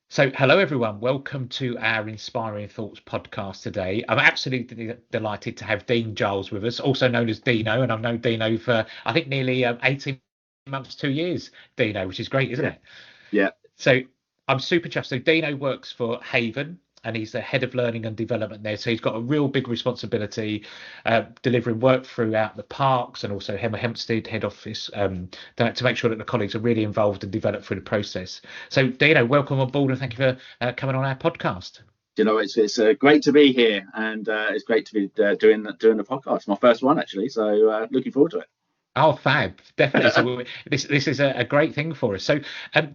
So, hello everyone. Welcome to our Inspiring Thoughts podcast today. I'm absolutely delighted to have Dean Giles with us, also known as Dino, and I've known Dino for I think nearly 18 months, 2 years. Dino, which is great, isn't Yeah, it? yeah, So, I'm super chuffed. So, Dino works for Haven. And he's the head of learning and development there. So he's got a real big responsibility delivering work throughout the parks and also Hempstead head office to make sure that the colleagues are really involved and developed through the process. So, Dino, welcome on board and thank you for coming on our podcast. it's great to be here, and it's great to be doing the podcast. My first one actually, so looking forward to Oh, fab, definitely. it. So this is a great thing for us. So,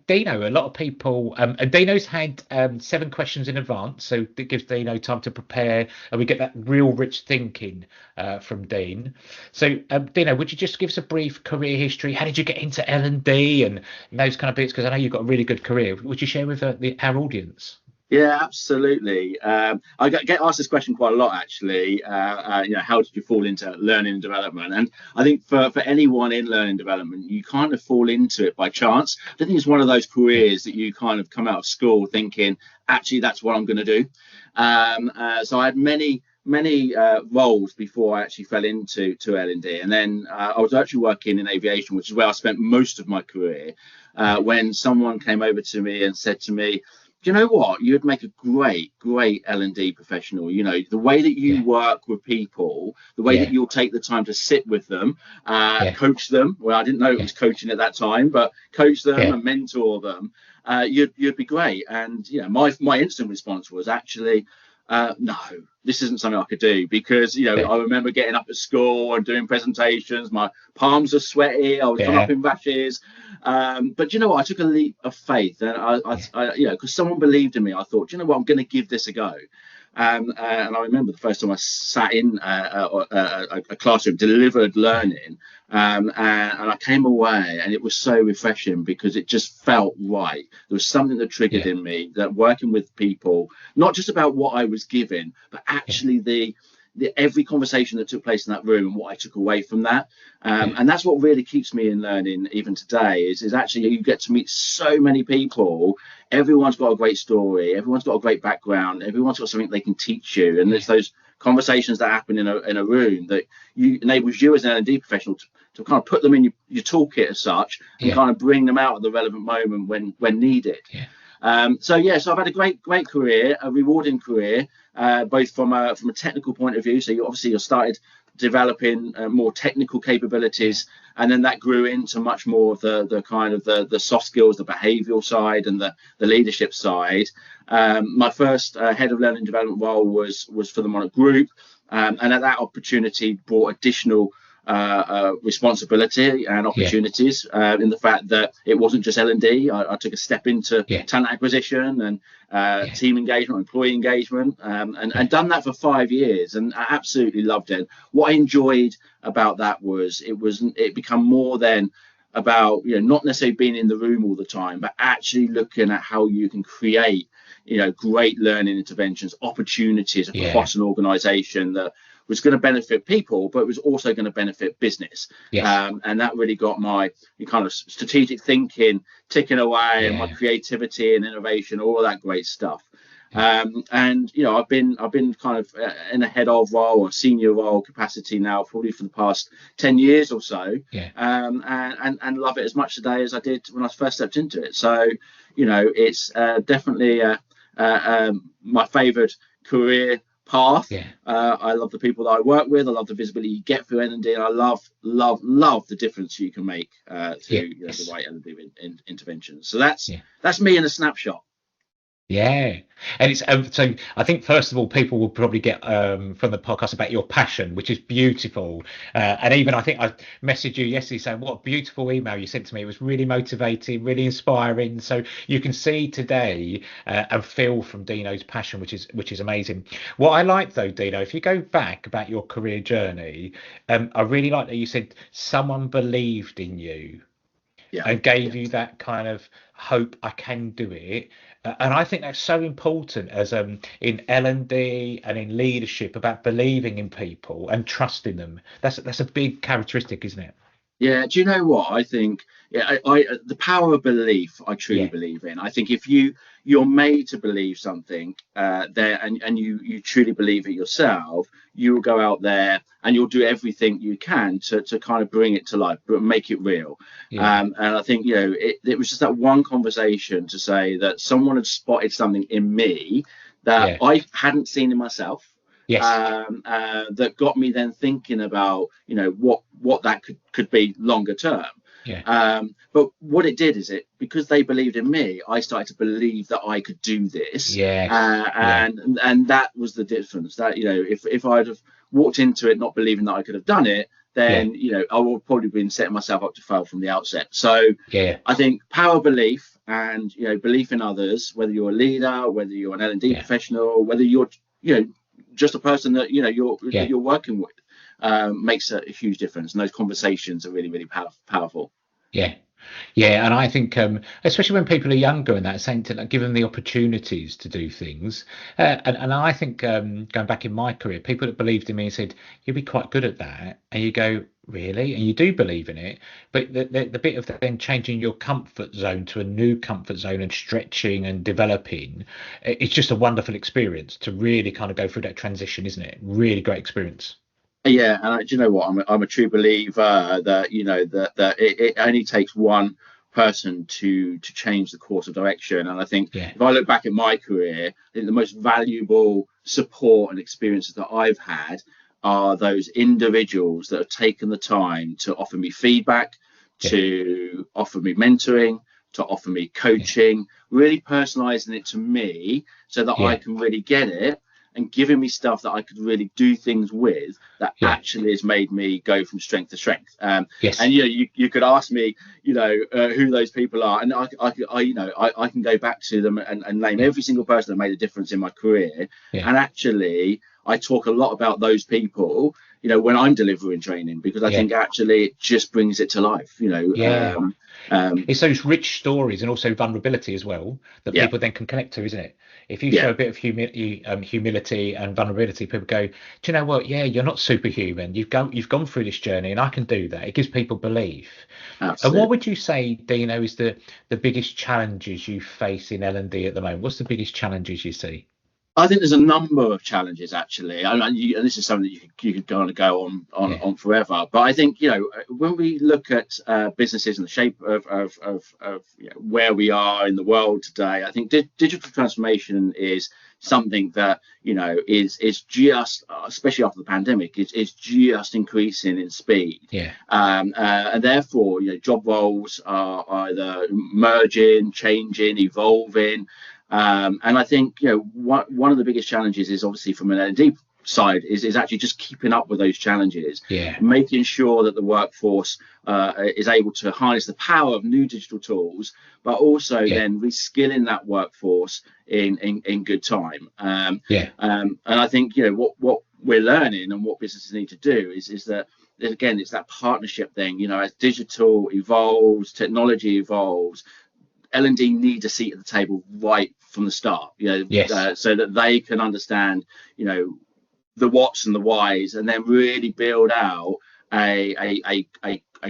Dino, a lot of people, and Dino's had 7 questions in advance, so it gives Dino time to prepare, and we get that real rich thinking from Dean. So, Dino, would you just give us a brief career history? How did you get into L&D and those kind of bits? Because I know you've got a really good career. Would you share with our audience? Yeah, absolutely. I get asked this question quite a lot, actually. How did you fall into learning and development? And I think for anyone in learning and development, you kind of fall into it by chance. I think it's one of those Yeah, careers that you kind of come out of school thinking, actually, that's what I'm going to do. So I had many roles before I actually fell into L&D, and then I was actually working in aviation, which is where I spent most of my career. yeah, When someone came over to me and said to me, do you know what? You'd make a great L&D professional. You know, the way that you yeah, work with people, the way that yeah, you'll take the time to sit with them, yeah, coach them. Well, I didn't know it yeah, was coaching at that time, but coach them yeah, and mentor them. You'd be great. And my instant response was actually, no, this isn't something I could do because yeah, I remember getting up at school and doing presentations. My palms are sweaty. I was coming up yeah, in rashes. But you know what? I took a leap of faith, and yeah, because someone believed in me, I thought, you know what? I'm going to give this a go. And I remember the first time I sat in a classroom, delivered yeah, learning, and I came away, and it was so refreshing because it just felt right. There was something that triggered yeah, in me that working with people, not just about what I was given, but yeah, actually the every conversation that took place in that room and what I took away from that. yeah, And that's what really keeps me in learning even today is actually you get to meet so many people. Everyone's got a great story. Everyone's got a great background. Everyone's got something they can teach you. And yeah, there's those conversations that happen in a room that you enables you as an L&D professional to kind of put them in your toolkit as such and yeah, kind of bring them out at the relevant moment when needed. yeah. So I've had a great career, a rewarding career, both from a technical point of view. So you started developing more technical Yeah. capabilities, and then that grew into much more of the kind of the soft skills, the behavioural side, and the leadership side. My first head of learning development role was for the Monarch Group, and at that opportunity brought additional responsibility and Yeah, opportunities in the fact that it wasn't just L&D. I took a step into yeah, talent acquisition and yeah, team engagement, employee engagement, yeah, and done that for 5 years, and I absolutely loved it. What I enjoyed about that was it become more than about not necessarily being in the room all the time, but actually looking at how you can create great learning interventions, opportunities yeah, across an organization that was going to benefit people, but was also going to benefit business. yes, And that really got my kind of strategic thinking ticking away, and my yeah, creativity and innovation, all of that great stuff. yeah, And I've been kind of in a head of role or senior role capacity now probably for the past 10 years or so, yeah, and love it as much today as I did when I first stepped into it. So it's definitely my favourite career path. yeah, I love the people that I work with. I love the visibility you get through N&D, and I love the difference you can make through yeah, the yes, right N&D interventions. So that's yeah. that's me in a snapshot. Yeah, and it's so. I think first of all, people will probably get from the podcast about your passion, which is beautiful. And even I think I messaged you yesterday saying what a beautiful email you sent to me. It was really motivating, really inspiring. So you can see today and feel from Dino's passion, which is amazing. What I like though, Dino, if you go back about your career journey, I really like that you said someone believed in you Yeah, and yeah, gave you that kind of hope I can do it. And I think that's so important as in L&D and in leadership about believing in people and trusting them. That's a big characteristic, isn't it? Yeah, do you know what I think? Yeah, the power of belief, I truly Yeah, believe in. I think if you're made to believe something, there, and you truly believe it yourself, you will go out there and you'll do everything you can to kind of bring it to life, but make it real. yeah, And I think it was just that one conversation to say that someone had spotted something in me that yeah, I hadn't seen in myself, yes, that got me then thinking about what that could be longer term. yeah, But what it did is because they believed in me, I started to believe that I could do this, yes, yeah, and that was the difference. That if I'd have walked into it not believing that I could have done it, yeah, then I would probably been setting myself up to fail from the outset. So yeah, I think power belief and belief in others, whether you're a leader, whether you're an L&D yeah, professional, whether you're you know just a person that yeah. you're working with, makes a huge difference. And those conversations are really, really powerful. Yeah, yeah, and I think, especially when people are younger and that, saying to like, give them the opportunities to do things, and I think going back in my career, people that believed in me and said you'll be quite good at that, and you go really, and you do believe in it, but the bit of then changing your comfort zone to a new comfort zone and stretching and developing, it's just a wonderful experience to really kind of go through that transition, isn't it? Really great experience. Yeah, and do you know what? I'm a true believer that that it only takes one person to change the course of direction. And I think Yeah, if I look back at my career, I think the most valuable support and experiences that I've had are those individuals that have taken the time to offer me feedback, yeah, to offer me mentoring, to offer me yeah, coaching, really personalizing it to me so that I yeah, can really get it, and giving me stuff that I could really do things with that yeah, actually has made me go from strength to strength. And yes, you could ask me, who those people are, and I can go back to them and name yeah, every single person that made a difference in my career. yeah, And actually, I talk a lot about those people, when I'm delivering training, because I yeah, think actually it just brings it to life. yeah. Um, It's those rich stories and also vulnerability as well that yeah, people then can connect to, isn't it? If you yeah, show a bit of humility and vulnerability, people go, "Do you know what? Yeah, you're not superhuman. You've gone through this journey, and I can do that." It gives people belief. And what absolutely. would you say, Dino, is the biggest challenges you face in L&D at the moment? What's the biggest challenges you see? I think there's a number of challenges actually, and this is something that you could kind of go Yeah, on forever. But I think when we look at businesses and the shape of where we are in the world today, I think digital transformation is something that is just, especially after the pandemic, is just increasing in speed, yeah, and therefore job roles are either merging, changing, evolving. And I think one of the biggest challenges is obviously from an L&D side is actually just keeping up with those challenges, yeah, making sure that the workforce is able to harness the power of new digital tools, but also yeah, then reskilling that workforce in good time. yeah, And I think what we're learning and what businesses need to do is that, again, it's that partnership thing. As digital evolves, technology evolves, L&D need a seat at the table right from the start, yes, so that they can understand, the what's and the whys, and then really build out a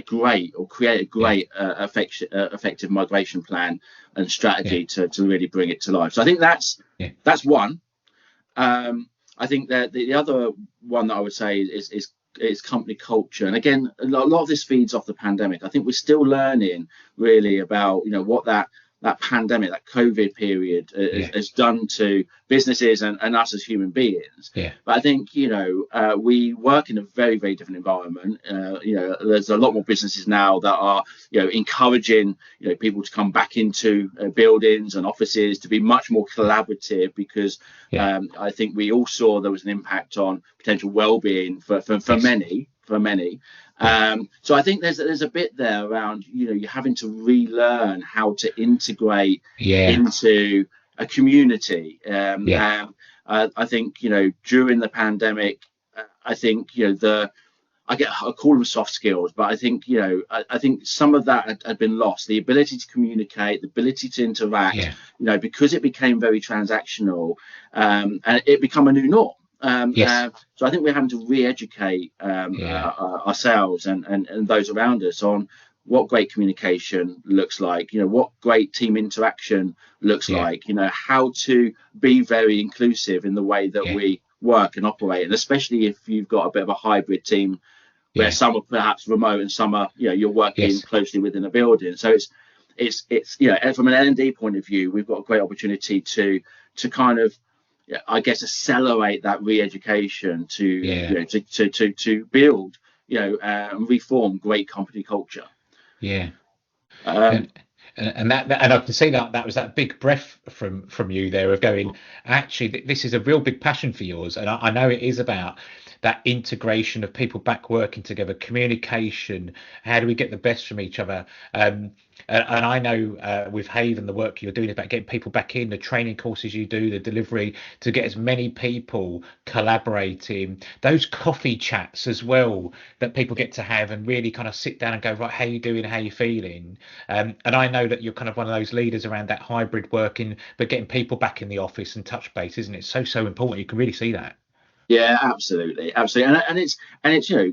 great, or create a yeah, great effective migration plan and yeah, strategy to really bring it to life. So I think yeah, that's one. I think that the other one that I would say is company culture. And again, a lot of this feeds off the pandemic. I think we're still learning really about what that pandemic, that COVID period, yeah, has done to businesses and us as human beings. yeah, But I think we work in a very, very different environment. There's a lot more businesses now that are encouraging people to come back into buildings and offices to be much more collaborative, because yeah, I think we all saw there was an impact on potential well-being for yes, many. yeah, So I think there's a bit there around you having to relearn how to integrate yeah, into a community. yeah, I think during the pandemic, I think I call them soft skills, but I think I think some of that had been lost. The ability to communicate, the ability to interact, yeah, because it became very transactional, and it became a new norm. Yes. So I think we're having to re-educate Yeah. ourselves and those around us on what great communication looks like, what great team interaction looks Yeah. like, how to be very inclusive in the way that Yeah. we work and operate. And especially if you've got a bit of a hybrid team where Yeah. some are perhaps remote and some are, you're working Yes. closely within a building. So it's from an L&D point of view, we've got a great opportunity to kind of, I guess, accelerate that re-education to Yeah. to build and reform great company culture. Yeah. Um, And and I can see that was that big breath from you there of going, actually, this is a real big passion for yours, and I know it is about that integration of people back working together, communication. How do we get the best from each other? And I know with Haven, the work you're doing is about getting people back in, the training courses you do, the delivery, to get as many people collaborating, those coffee chats as well that people get to have and really kind of sit down and go, right, how you doing, how you feeling? And I know that you're kind of one of those leaders around that hybrid working, but getting people back in the office and touch base, isn't it? So important. You can really see that. Yeah, absolutely, and it's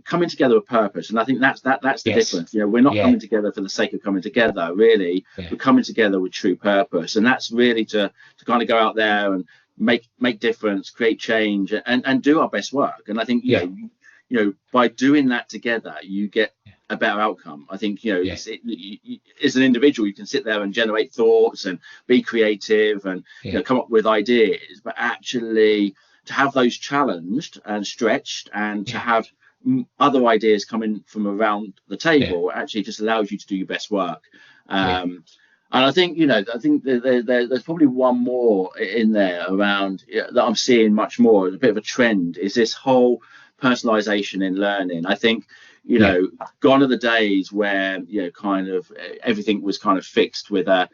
coming together with purpose, and I think that's the Yes. difference. We're not Yeah. coming together for the sake of coming together. Really, Yeah. we're coming together with true purpose, and that's really to kind of go out there and make difference, create change, and do our best work. And I think Yeah. by doing that together, you get a better outcome. I think Yeah. as an individual, you can sit there and generate thoughts and be creative and Yeah. come up with ideas, but actually to have those challenged and stretched and to Yeah. have other ideas coming from around the Yeah. table actually just allows you to do your best work. Yeah. And I think there's probably one more in there around that I'm seeing much more. A bit of a trend is this whole personalization in learning. I think Yeah. gone are the days where kind of everything was kind of fixed with a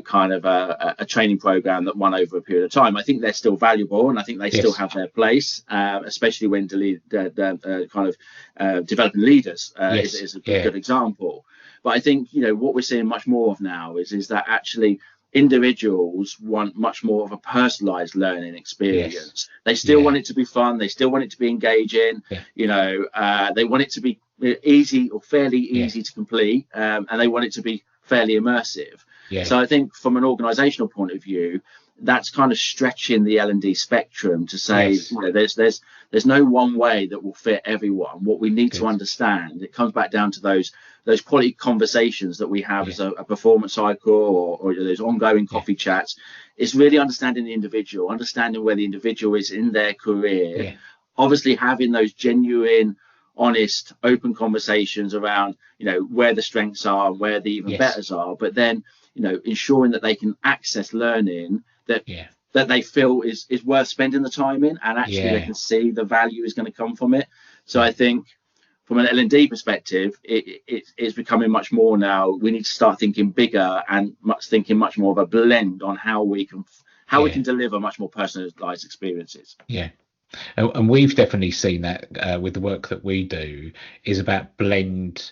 kind of a training program that won over a period of time. I think they're still valuable, and I think they still Yes. have their place, especially when kind of developing leaders Yes. is a Yeah. good example. But I think what we're seeing much more of now is that actually individuals want much more of a personalized learning Yes. experience. They still Yeah. want it to be fun. They still want it to be engaging. Yeah. They want it to be easy or fairly Yeah. easy to complete, and they want it to be fairly immersive. Yeah. So I think from an organizational point of view, that's kind of stretching the L&D spectrum to say, Yes. there's no one way that will fit everyone. What we need to Good. understand, it comes back down to those quality conversations that we have Yeah. as a performance cycle or those ongoing Yeah. coffee chats. It's really understanding the individual, understanding where the individual is in their career, Yeah. obviously having those genuine, honest, open conversations around where the strengths are and where the even Yes. betters are, but then ensuring that they can access learning Yeah. that they feel is worth spending the time in, and actually they Yeah. can see the value is going to come from it. So Yeah. I think from an L&D perspective, it's becoming much more now. We need to start thinking bigger and thinking much more of a blend on how we Yeah. can deliver much more personalized experiences. Yeah. And we've definitely seen that with the work that we do is about blend.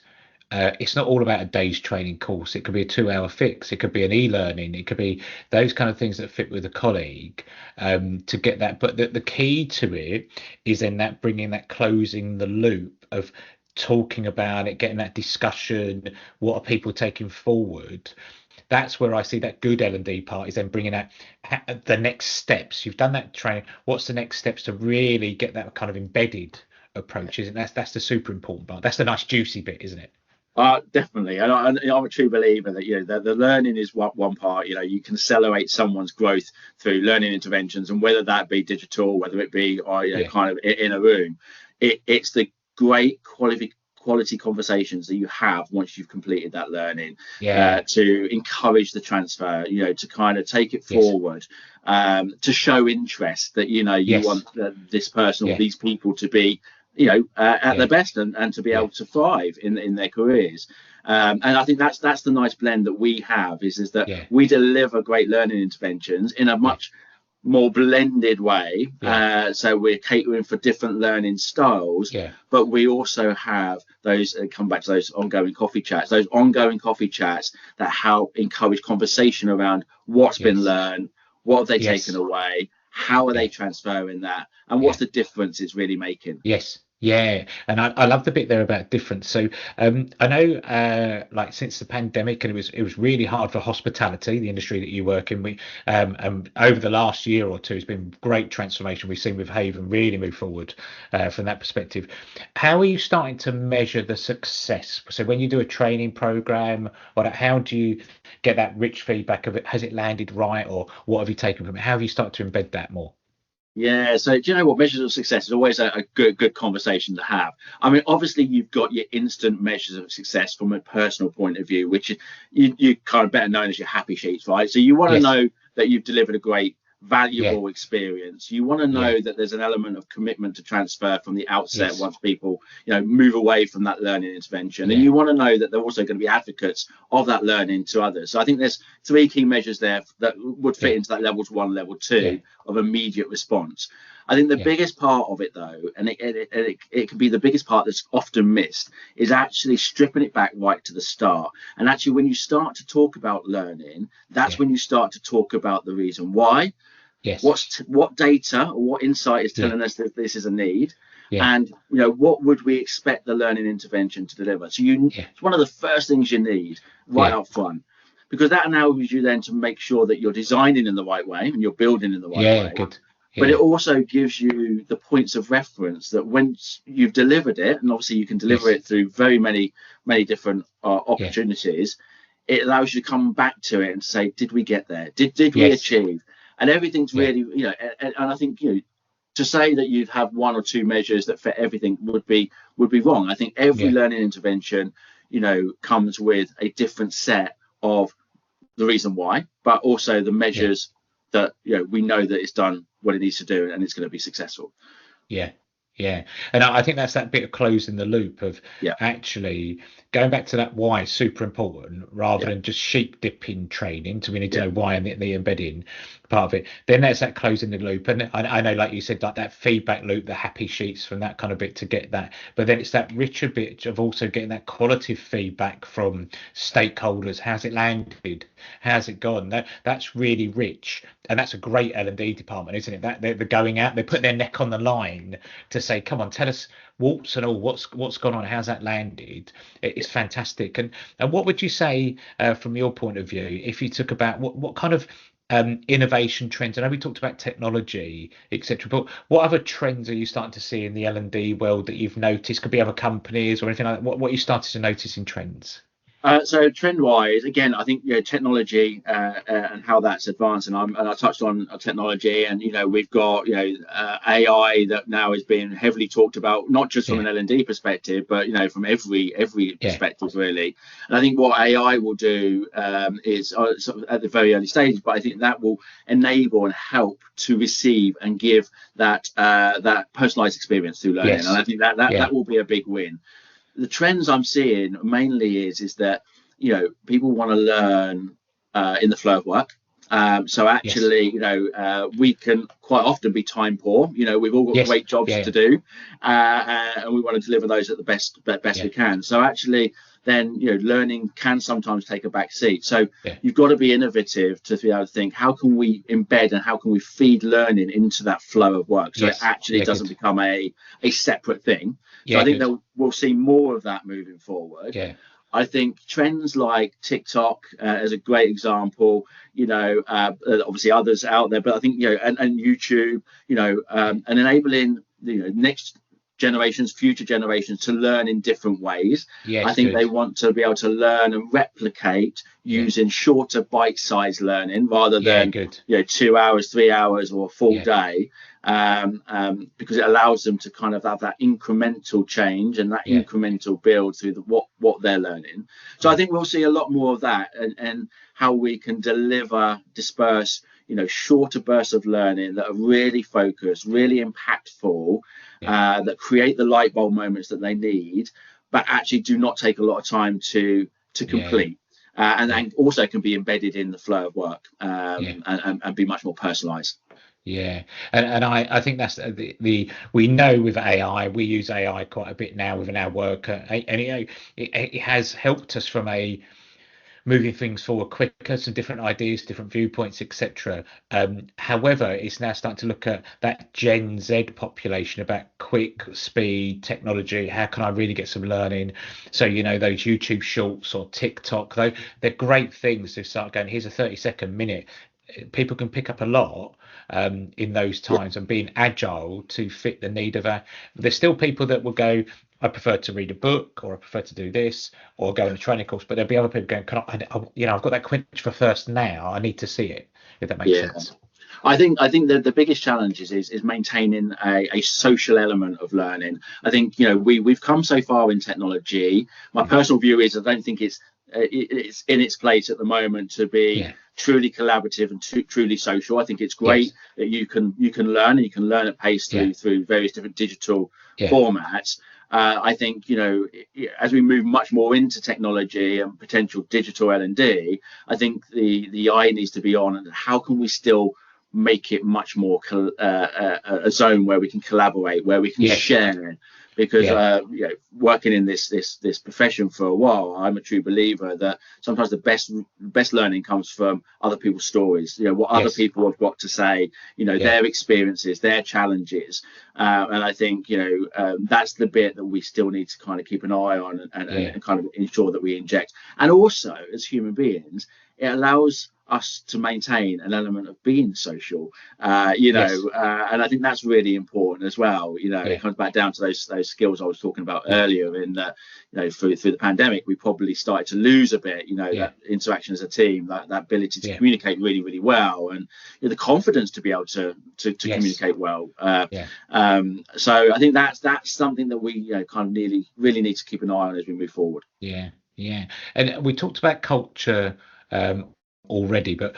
It's not all about a day's training course. It could be a 2 hour fix. It could be an e-learning. It could be those kind of things that fit with a colleague to get that. But the key to it is then that bringing that closing the loop of talking about it, getting that discussion. What are people taking forward? That's where I see that good L&D part is then bringing out the next steps. You've done that training. What's the next steps to really get that kind of embedded approaches? And that's the super important part. That's the nice juicy bit, isn't it? Definitely, and I'm a true believer that the learning is one part. You can accelerate someone's growth through learning interventions, and whether that be digital, whether it be Yeah. kind of in a room, it's the great quality conversations that you have once you've completed that learning Yeah. to encourage the transfer. To kind of take it Yes. forward, to show interest that you Yes. want this person or Yeah. these people to be at Yeah. their best and to be Yeah. able to thrive in their careers. And I think that's the nice blend that we have is that Yeah. we deliver great learning interventions in a Yeah. much more blended way. Yeah. So we're catering for different learning styles, Yeah. but we also have those come back to those ongoing coffee chats that help encourage conversation around what's been Yes. learned, what have they Yes. taken away, how are they yeah, transferring that, and what's yeah. the difference it's really making. Yes, yeah, and I love the bit there about difference. So I know, like since the pandemic, and it was really hard for hospitality, the industry that you work in. And over the last year or two, it's been great transformation. We've seen with Haven really move forward from that perspective. How are you starting to measure the success? So when you do a training program, or how do you get that rich feedback of it? Has it landed right, or what have you taken from it? How have you started to embed that more? Yeah, so do you know what, measures of success is always a good conversation to have. I mean, obviously you've got your instant measures of success from a personal point of view, which you kind of better known as your happy sheets, right? So you want to Yes, know that you've delivered a great, yeah, valuable experience. You want to yeah, know that there's an element of commitment to transfer from the outset yes. once people, move away from that learning intervention. And Yeah, you want to know that they're also going to be advocates of that learning to others. So I think there's three key measures there that would fit yeah, into that level one, level yeah, two of immediate response. I think the yeah, biggest part of it, though, and it can be the biggest part that's often missed, is actually stripping it back right to the start. And actually, when you start to talk about learning, that's yeah, when you start to talk about the reason why, yes, what data or what insight is yeah, telling us that this is a need, yeah, and what would we expect the learning intervention to deliver. So yeah, it's one of the first things you need right yeah, up front, because that enables you then to make sure that you're designing in the right way and you're building in the right yeah, way. good. But it Yeah, also gives you the points of reference that once you've delivered it, and obviously you can deliver yes, it through very many different yeah, opportunities, it allows you to come back to it and say, did we get there? Did we yes, achieve? And everything's yeah, really, and I think, to say that you'd have one or two measures that fit everything would be wrong. I think every yeah, learning intervention, comes with a different set of the reason why, but also the yeah, measures that we know that it's done what it needs to do and it's going to be successful. yeah, yeah. And I think that's that bit of closing the loop of Yeah, actually going back to that why is super important rather yeah, than just sheep dipping training. So we need to yeah, know why and the embedding part of it. Then there's that closing the loop. And I know, like you said, like that feedback loop, the happy sheets from that kind of bit to get that. But then it's that richer bit of also getting that qualitative feedback from stakeholders. How's it landed? How's it gone? That's really rich. And that's a great L&D department, isn't it? That they're going out, they put their neck on the line to say, come on, tell us warts and all, what's gone on, how's that landed? It's fantastic. And what would you say from your point of view, if you took about what kind of innovation trends? I know we talked about technology, etc. But what other trends are you starting to see in the L&D world that you've noticed? Could be other companies or anything like that. What you started to notice in trends? So trend wise, again, I think technology and how that's advanced, and I touched on technology, and we've got AI that now is being heavily talked about, not just from Yeah, an L&D perspective, but from every yeah, perspective really. And I think what AI will do is sort of at the very early stages, but I think that will enable and help to receive and give that personalized experience through learning, and yes, I think that that yeah, that will be a big win. The trends I'm seeing mainly is that people want to learn in the flow of work. So yes, actually, we can quite often be time poor. We've all got yes, great jobs yeah, to yeah, do, and we want to deliver those at the best yeah, we can. So actually, then learning can sometimes take a back seat. So yeah, you've got to be innovative to be able to think, how can we embed and how can we feed learning into that flow of work so it yes, actually yeah, doesn't good, become a separate thing. So yeah, I think good, that we'll see more of that moving forward. yeah, I think trends like TikTok is a great example. Obviously others out there, but I think and YouTube, yeah, and enabling next generations, future generations to learn in different ways. I yes, think they good, want to be able to learn and replicate yeah, using shorter bite-sized learning rather yeah, than good, 2 hours, 3 hours, or a full yeah, day, because it allows them to kind of have that incremental change and that yeah, incremental build through what they're learning. So I yeah, think we'll see a lot more of that, and how we can disperse shorter bursts of learning that are really focused, really impactful, yeah, that create the light bulb moments that they need, but actually do not take a lot of time to yeah, complete. And, yeah, and also can be embedded in the flow of work, yeah. and be much more personalized. Yeah, and I think that's the we know with AI, we use AI quite a bit now within our work, and it has helped us from a moving things forward quicker, some different ideas, different viewpoints, etc. However, it's now starting to look at that Gen Z population about quick speed technology. How can I really get some learning? So, those YouTube shorts or TikTok, though, they're great things to start going, here's a 30-second minute. People can pick up a lot in those Yeah, times, and being agile to fit the need of there's still people that will go, I prefer to read a book, or I prefer to do this, or go on a training course. But there'll be other people going, I've got that quench for thirst now. I need to see it, if that makes yeah. sense. I think that the biggest challenge is maintaining a social element of learning. I think we've come so far in technology. My personal view is I don't think it's in its place at the moment to be Yeah. truly collaborative and truly social. I think it's Yes. great that you can learn, and you can learn at pace Yeah. through various different digital Yeah. formats. I think as we move much more into technology and potential digital L&D, I think the eye needs to be on, and how can we still make it much more a zone where we can collaborate, where we can Yes. share. Because Yeah. working in this profession for a while, I'm a true believer that sometimes the best learning comes from other people's stories. What other Yes. people have got to say. Yeah. Their experiences, their challenges, and I think that's the bit that we still need to kind of keep an eye on, and kind of ensure that we inject. And also, as human beings, it allows us to maintain an element of being social, Yes. and I think that's really important as well. Yeah. It comes back down to those skills I was talking about Yeah. earlier. In that, through the pandemic, we probably started to lose a bit. Yeah. That interaction as a team, that ability to Yeah. communicate really, really well, and the confidence to be able to Yes. communicate well. Yeah. So I think that's something that we kind of really need to keep an eye on as we move forward. Yeah. Yeah. And we talked about culture already, but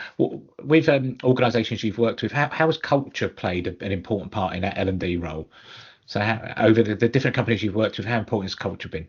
with organisations you've worked with, how has culture played an important part in that L&D role? So over the different companies you've worked with, how important has culture been?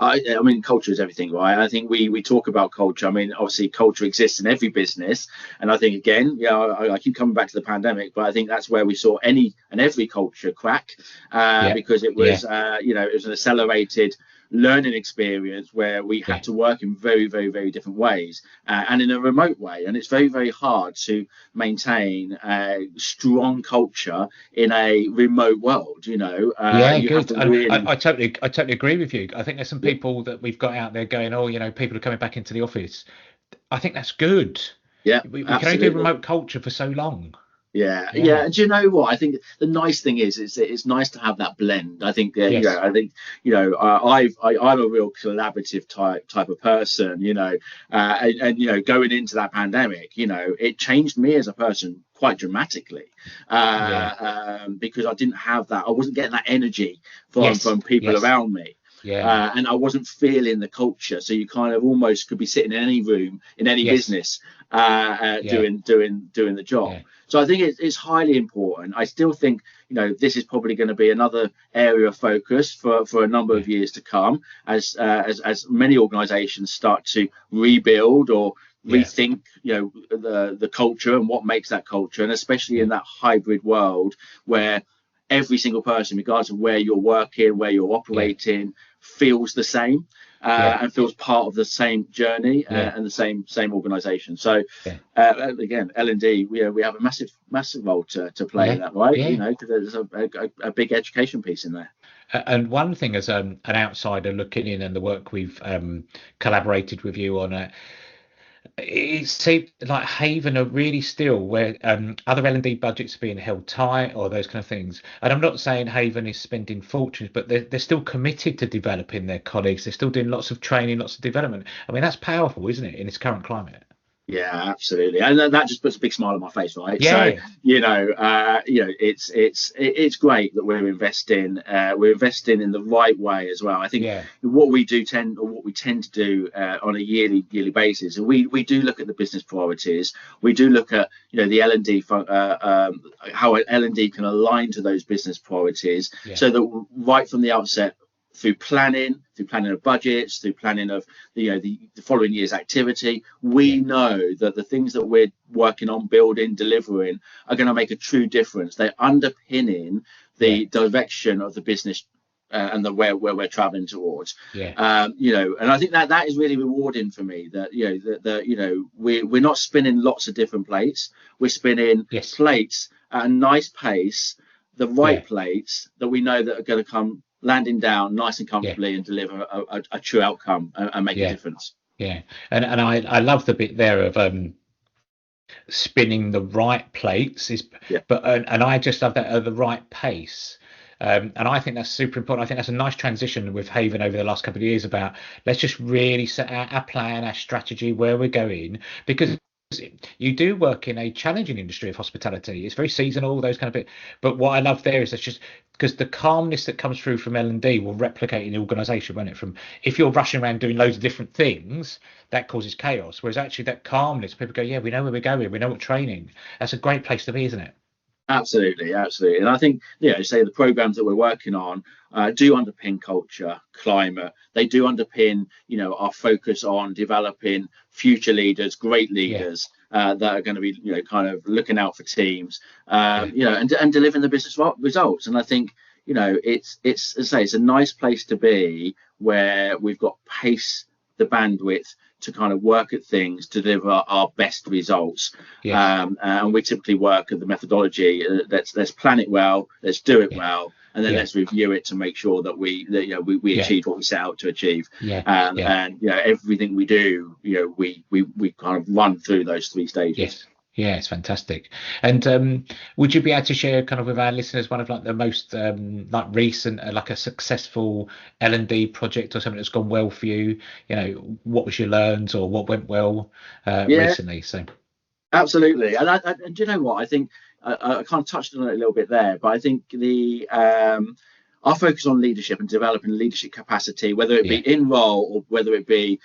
I mean, culture is everything, right? I think we talk about culture. I mean, obviously, culture exists in every business, and I think again, I keep coming back to the pandemic, but I think that's where we saw any and every culture crack, Yeah. because it Yeah. was, it was an accelerated learning experience where we Yeah. had to work in very, very, very different ways, and in a remote way, and it's very, very hard to maintain a strong culture in a remote world. Yeah, You have good. to And really, I totally agree with you. I think there's some yeah, people that we've got out there going, oh, people are coming back into the office. I think that's good. yeah, We can only do absolutely. remote culture for so long. Yeah, yeah, Yeah. and do you know what? I think the nice thing is, it's nice to have that blend. I think, Yes. I'm a real collaborative type of person, and going into that pandemic, it changed me as a person quite dramatically, Yeah. because I didn't have that. I wasn't getting that energy from Yes. people Yes. around me. Yeah. And I wasn't feeling the culture, so you kind of almost could be sitting in any room in any Yes. business, Yeah. doing the job. Yeah. So I think it's highly important. I still think this is probably going to be another area of focus for a number Yeah. of years to come, as many organisations start to rebuild or Yeah. rethink the culture and what makes that culture, and especially Yeah. in that hybrid world where every single person, regardless of where you're working, where you're Yeah. operating, feels the same, Yeah. and feels part of the same journey, Yeah. and the same organisation. So Yeah. again, L&D, we have a massive role to play in Yeah. that, right? Yeah. Because there's a big education piece in there. And one thing, as an outsider looking in, and the work we've collaborated with you on, it seemed like Haven are really still where other L&D budgets are being held tight, or those kind of things. And I'm not saying Haven is spending fortunes, but they're still committed to developing their colleagues. They're still doing lots of training, lots of development. I mean, that's powerful, isn't it, in this current climate? Yeah, absolutely, and that just puts a big smile on my face, right? So Yeah. it's great that we're investing in the right way as well. I think Yeah. what we tend to do on a yearly basis, we do look at the business priorities. We do look at the L&D how L&D can align to those business priorities, Yeah. so that right from the outset, through planning of budgets, through planning of the following year's activity, we Yeah. know that the things that we're working on, building, delivering, are going to make a true difference. They're underpinning Yeah. the direction of the business and where we're traveling towards. Yeah. And I think that is really rewarding for me. That we're not spinning lots of different plates. We're spinning Yes. plates at a nice pace, the Yeah. right plates that we know that are going to come landing down nice and Yeah. comfortably and deliver a true outcome and make a Yeah. difference. Yeah. And I love the bit there of spinning the right plates is, Yeah. but and I just love that at the right pace. And I think that's super important. I think that's a nice transition with Haven over the last couple of years about let's just really set out our plan, our strategy, where we're going, because you do work in a challenging industry of hospitality. It's very seasonal, those kind of bit. But what I love there is that's just because the calmness that comes through from L&D will replicate in the organisation, won't it? From if you're rushing around doing loads of different things, that causes chaos. Whereas actually that calmness, people go, yeah, we know where we're going, we know what training. That's a great place to be, isn't it? Absolutely, absolutely. And I think, say the programs that we're working on do underpin culture, climate. They do underpin, our focus on developing future leaders, great Yeah, leaders that are going to be, kind of looking out for teams, yeah, and delivering the business results. And I think, it's as I say, it's a nice place to be where we've got pace, the bandwidth to kind of work at things to deliver our best results. yes, And we typically work at the methodology. Let's plan it well, let's do it yeah, well, and then yeah, let's review it to make sure that we yeah, achieve what we set out to achieve. yeah, yeah. And everything we do, we kind of run through those three stages. Yes. Yeah, it's fantastic. And would you be able to share kind of with our listeners one of like the most like recent like a successful L&D project or something that's gone well for you? What was your learns or what went well Yeah, recently? So absolutely. And do you know what? I think I kind of touched on it a little bit there, but I think the our focus on leadership and developing leadership capacity, whether it be yeah, in role or whether it be,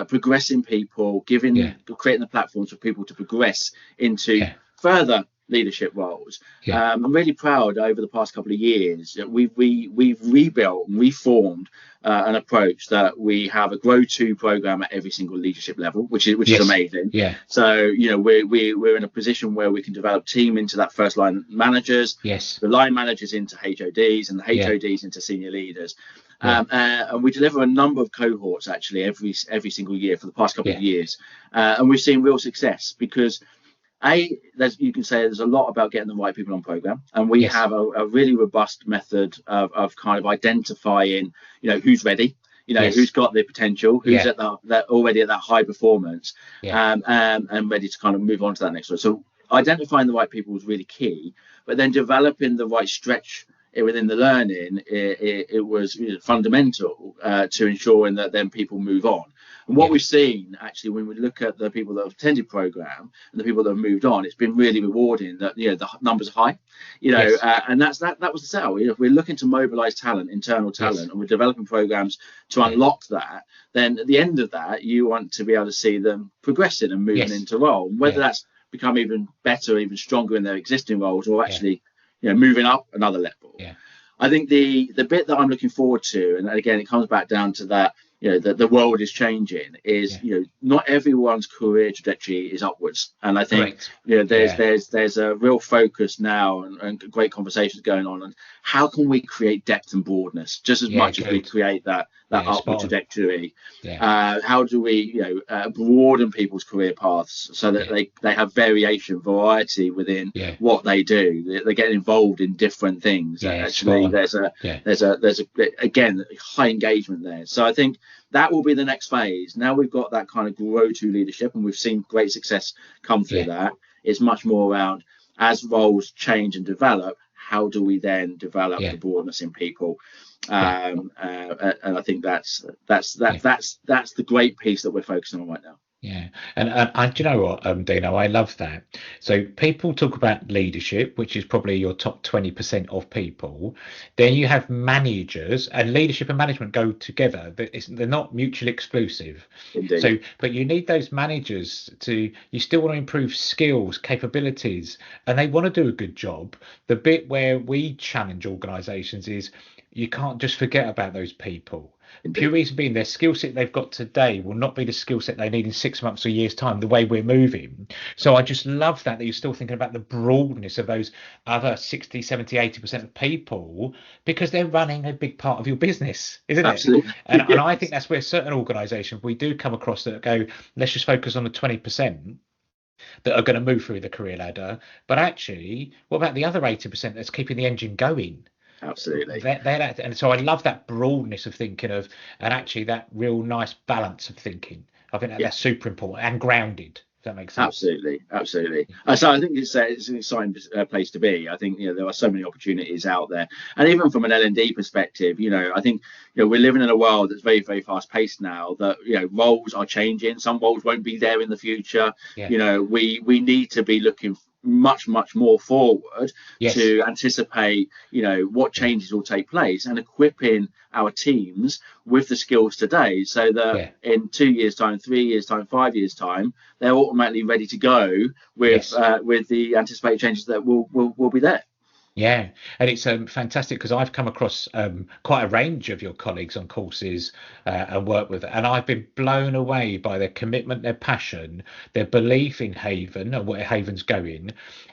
progressing people, yeah, creating the platforms for people to progress into yeah, further leadership roles. yeah, I'm really proud over the past couple of years that we've rebuilt and reformed an approach that we have a grow to program at every single leadership level, which is yes, amazing. yeah, So we're in a position where we can develop team into that first line managers, yes, the line managers into HODs, and the yeah, HODs into senior leaders. yeah, And we deliver a number of cohorts actually every single year for the past couple of yeah, years, and we've seen real success because you can say there's a lot about getting the right people on program, and we yes, have a really robust method of kind of identifying, who's ready, who's yes, got the potential, who's yeah, at that already at that high performance, yeah, and ready to kind of move on to that next one. So identifying the right people was really key, but then developing the right stretch within the learning, it was fundamental to ensuring that then people move on. And what yeah, we've seen actually, when we look at the people that have attended program and the people that have moved on, it's been really rewarding that the numbers are high, yes, and that was the sell. If we're looking to mobilize talent, internal yes, talent, and we're developing programs to yeah, unlock that, then at the end of that, you want to be able to see them progressing and moving yes, into role, and whether yeah, that's become even better, even stronger in their existing roles, or yeah, actually moving up another level. yeah, I think the bit that I'm looking forward to, and again, it comes back down to that, that the world is changing, is yeah, not everyone's career trajectory is upwards, and I think correct, there's yeah, there's a real focus now and great conversations going on, and how can we create depth and broadness just as yeah, much as we good, create that yeah, upward spot on, trajectory. yeah, How do we broaden people's career paths so that yeah, they have variation, variety within yeah, what they do? They get involved in different things. yeah, spot Actually, on, there's a yeah, there's a there's a again high engagement there. So I think that will be the next phase. Now we've got that kind of grow to leadership, and we've seen great success come through yeah, that. It's much more around, as roles change and develop, how do we then develop yeah, the broadness in people? yeah, And I think that's yeah. the great piece that we're focusing on right now. Yeah, and do you know what, Dino, I love that. So people talk about leadership, which is probably your top 20% of people. Then you have managers, and leadership and management go together. They're not mutually exclusive. Indeed. So, but you need those managers you still want to improve skills, capabilities, and they want to do a good job. The bit where we challenge organizations is you can't just forget about those people. Indeed. Pure reason being, their skill set they've got today will not be the skill set they need in 6 months or a year's time, the way we're moving. So I just love that you're still thinking about the broadness of those other 60, 70, 80% of people, because they're running a big part of your business, isn't it? Absolutely. And I think Yes. that's where certain organizations we do come across that go, let's just focus on the 20% that are going to move through the career ladder. But actually, what about the other 80% that's keeping the engine going? Absolutely. And so I love that broadness of thinking of, and actually that real nice balance of thinking. I think Yeah. that's super important and grounded. If that makes sense. Absolutely, absolutely. So I think it's an exciting place to be. I think there are so many opportunities out there, and even from an L&D perspective, I think we're living in a world that's very, very fast paced now. That roles are changing. Some roles won't be there in the future. Yeah. We need to be looking much, much more forward Yes. to anticipate what Yeah. changes will take place, and equipping our teams with the skills today, so that Yeah. in 2 years time, 3 years time, 5 years time, they're automatically ready to go with Yes. with the anticipated changes that will be there. Yeah, and it's fantastic because I've come across quite a range of your colleagues on courses and work with, and I've been blown away by their commitment, their passion, their belief in Haven and where Haven's going,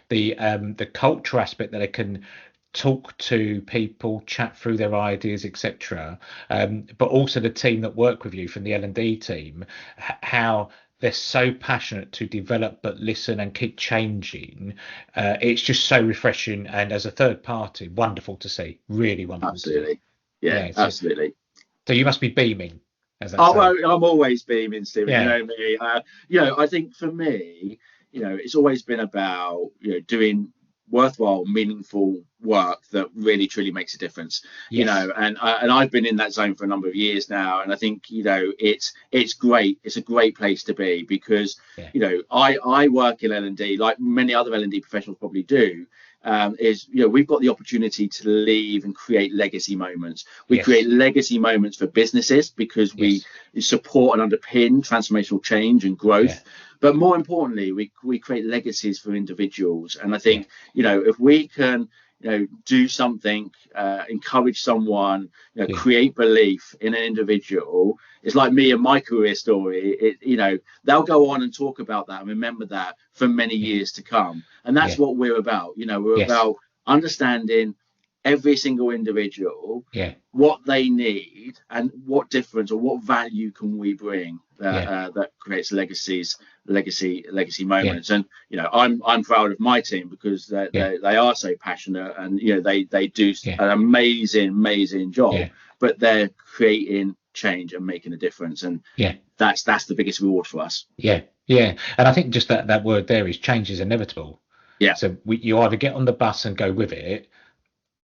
the culture aspect that they can talk to people, chat through their ideas, etc. But also the team that work with you from the L&D team, how they're so passionate to develop but listen and keep changing. It's just so refreshing, and as a third party, wonderful to see. Really wonderful to see. Absolutely. Yeah, Yeah. absolutely. So you must be beaming, as they I'm, say. I'm always beaming, Stephen. You Yeah. know me. I think for me, it's always been about doing worthwhile, meaningful work that really truly makes a difference. Yes. And I've been in that zone for a number of years now, and I think it's great. It's a great place to be because Yeah. I work in L&D like many other L&D professionals probably do. We've got the opportunity to leave and create legacy moments. We Yes. create legacy moments for businesses because we Yes. support and underpin transformational change and growth. Yeah. But more importantly, we create legacies for individuals. And I Yeah. think if we can do something, encourage someone, Yeah. create belief in an individual. It's like me and my career story. They'll go on and talk about that and remember that for many Yeah. years to come. And that's Yeah. what we're about. We're Yes. about understanding every single individual, Yeah. what they need, and what difference or what value can we bring Yeah. that creates legacy Yeah. moments. And I'm proud of my team because Yeah. they are so passionate, and they do Yeah. an amazing job, Yeah. but they're creating change and making a difference, and Yeah. that's the biggest reward for us. Yeah. Yeah. And I think just that word there is change is inevitable. Yeah. So you either get on the bus and go with it,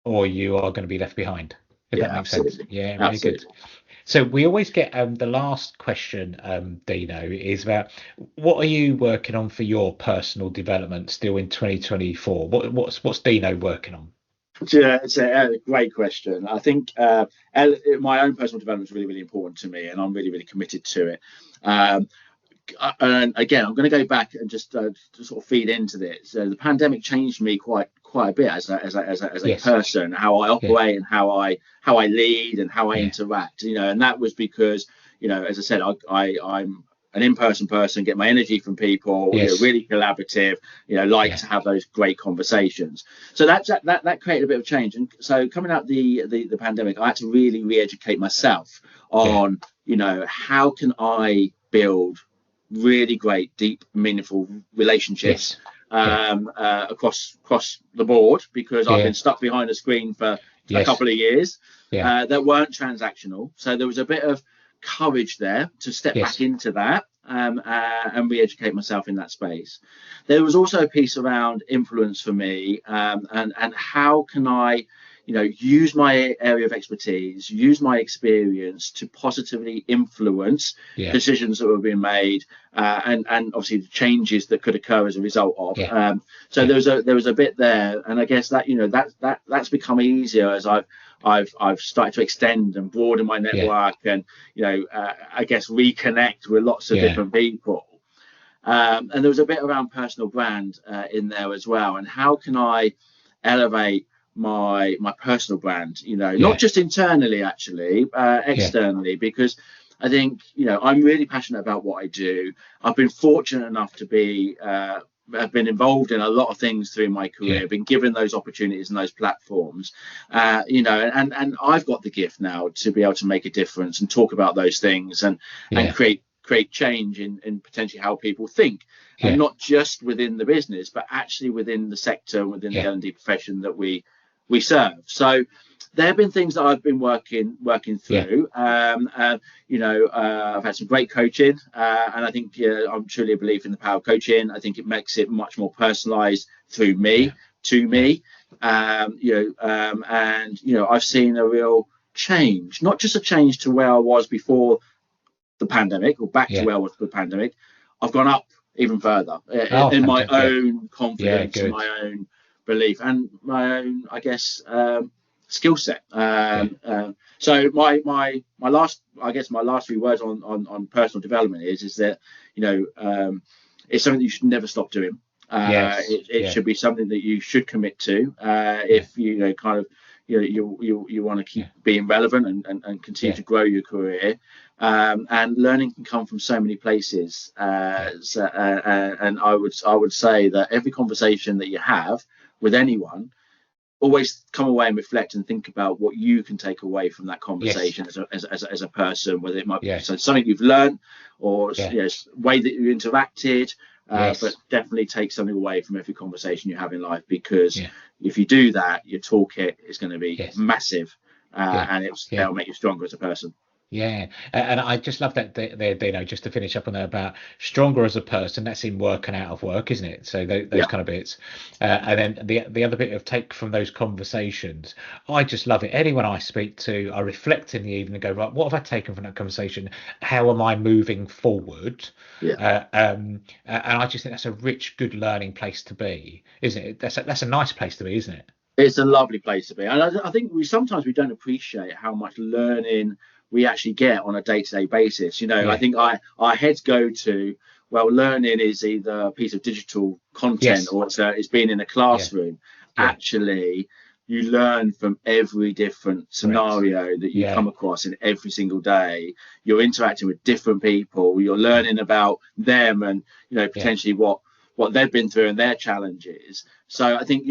or you are going to be left behind, if Yeah, that makes sense. absolutely. Yeah, really good. Absolutely. So we always get the last question, Dino, is about what are you working on for your personal development still in 2024? What's Dino working on? Yeah, it's a great question. I think my own personal development is really, really important to me, and I'm really, really committed to it. And again, I'm going to go back and just to sort of feed into this. The pandemic changed me quite a bit as a Yes. person, how I Yeah. operate and how I lead and how I Yeah. interact. And that was because as I said, I'm an in-person person, get my energy from people, Yes. really collaborative, like Yeah. to have those great conversations. So that created a bit of change. And so coming out the pandemic, I had to really re-educate myself on how can I build really great, deep, meaningful relationships Yes. across the board, because I've Yeah. been stuck behind a screen for a Yes. couple of years Yeah. that weren't transactional. So there was a bit of courage there to step Yes. back into that and re-educate myself in that space. There was also a piece around influence for me, and how can I use my area of expertise, use my experience to positively influence Yeah. decisions that were being made, and obviously the changes that could occur as a result of. Yeah. So Yeah. there was a bit there, and I guess that that's become easier as I've started to extend and broaden my Yeah. network, and I guess reconnect with lots of Yeah. different people. And there was a bit around personal brand in there as well, and how can I elevate my personal brand, not Yeah. just internally, actually, Yeah. externally, because I think, I'm really passionate about what I do. I've been fortunate enough to have been involved in a lot of things through my Yeah. career, been given those opportunities and those platforms, and I've got the gift now to be able to make a difference and talk about those things, and Yeah. create change in potentially how people think, and Yeah. not just within the business, but actually within the sector, within the Yeah. L&D profession that we serve. So there have been things that I've been working Yeah. through. I've had some great coaching, and I think I'm truly a believer in the power of coaching. I think it makes it much more personalised through Yeah. me to Yeah. me. And I've seen a real change, not just a change to where I was before the pandemic or back to Yeah. where I was before the pandemic. I've gone up even further Oh, in my fantastic. Yeah. own Yeah. confidence and Good. my own belief and my own, I guess, skill set. Yeah. So my last, I guess, my last few words on personal development is that it's something that you should never stop doing. Yes. It Yeah. should be something that you should commit to Yeah. if kind of you want to keep Yeah. being relevant and continue Yeah. to grow your career. And learning can come from so many places. Yeah. And I would say that every conversation that you have with anyone, always come away and reflect and think about what you can take away from that Yes. conversation as a person, whether it might be Yeah. something you've learned or Yeah. way that you interacted. But Yes. definitely take something away from every conversation you have in life, because Yeah. if you do that, your toolkit is going to be Yes. massive, Yeah. and Yeah. it'll make you stronger as a person. Yeah, and I just love that there, just to finish up on that about stronger as a person. That's in work and out of work, isn't it? So those Yeah, kind of bits, and then the other bit of take from those conversations. I just love it. Anyone I speak to, I reflect in the evening and go, right, what have I taken from that conversation? How am I moving forward? yeah. And I just think that's a rich, good learning place to be, isn't it? That's a nice place to be, isn't it? It's a lovely place to be, and I think we don't appreciate how much learning we actually get on a day-to-day basis. I Yeah. think our heads go to, well, learning is either a piece of digital content Yes. or it's being in a Yeah. classroom. Yeah. Actually, you learn from every different Correct. scenario that you Yeah. come across in every single day. You're interacting with different people. You're Yeah. learning about them and Yeah. potentially what they've been through and their challenges. So I think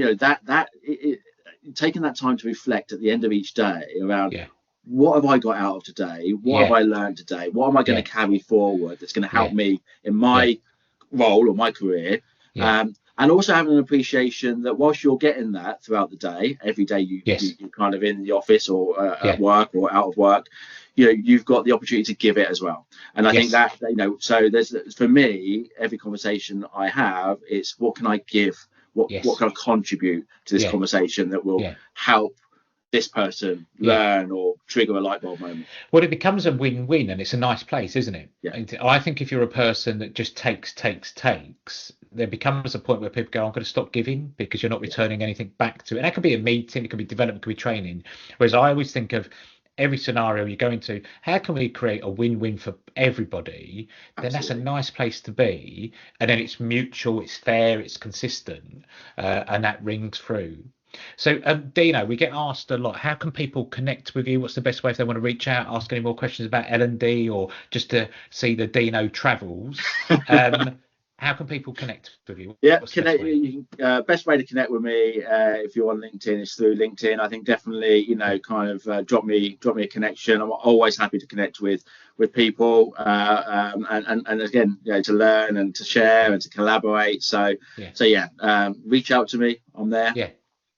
taking that time to reflect at the end of each day around, Yeah. what have I got out of today? What have Yeah. I learned today? What am I going Yeah. to carry forward that's going to help Yeah. me in Yeah. my role or my career? Yeah. And also having an appreciation that whilst you're getting that throughout the day, every day Yes. you're kind of in the office or at Yeah. work or out of work, you've got the opportunity to give it as well. And I think Yes. that, so there's, for me, every conversation I have, it's what can I give? What Yes. can I contribute to this Yeah. conversation that will Yeah. help this person Yeah. learn or trigger a light bulb moment? Well, it becomes a win-win, and it's a nice place, isn't it? Yeah, And I think if you're a person that just takes, there becomes a point where people go, "I'm going to stop giving because you're not yeah, returning anything back to it." And that could be a meeting, it could be development, it could be training. Whereas I always think of every scenario you go into, how can we create a win-win for everybody? Then that's a absolutely. nice place to be, and then it's mutual, it's fair, it's consistent, and that rings through. So, Dino, we get asked a lot. How can people connect with you? What's the best way if they want to reach out, ask any more questions about L&D, or just to see the Dino travels? How can people connect with you? Yeah, What's the best connect. way? Best way to connect with me, if you're on LinkedIn, is through LinkedIn. I think definitely, Yeah. kind of drop me a connection. I'm always happy to connect with people, and again, to learn and to share Yeah. and to collaborate. So Yeah. yeah, reach out to me. I'm there. Yeah.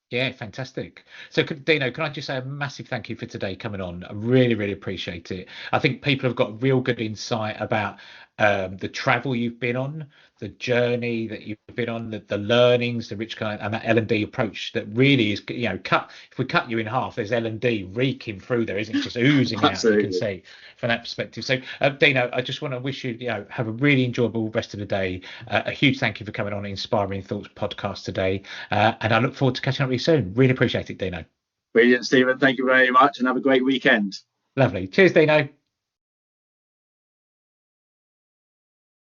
Yeah, fantastic. So, Dino, can I just say a massive thank you for today coming on? I really, really appreciate it. I think people have got real good insight about the travel you've been on, the journey that you've been on, the learnings, the rich kind, and that L&D approach that really is, cut. If we cut you in half, there's L&D reeking through there, isn't it? Just oozing out. You can Absolutely. see from that perspective. So, Dino, I just want to wish you, have a really enjoyable rest of the day. A huge thank you for coming on Inspiring Thoughts podcast today. And I look forward to catching up with you soon. Really appreciate it, Dino. Brilliant, Stephen. Thank you very much, and have a great weekend. Lovely. Cheers, Dino.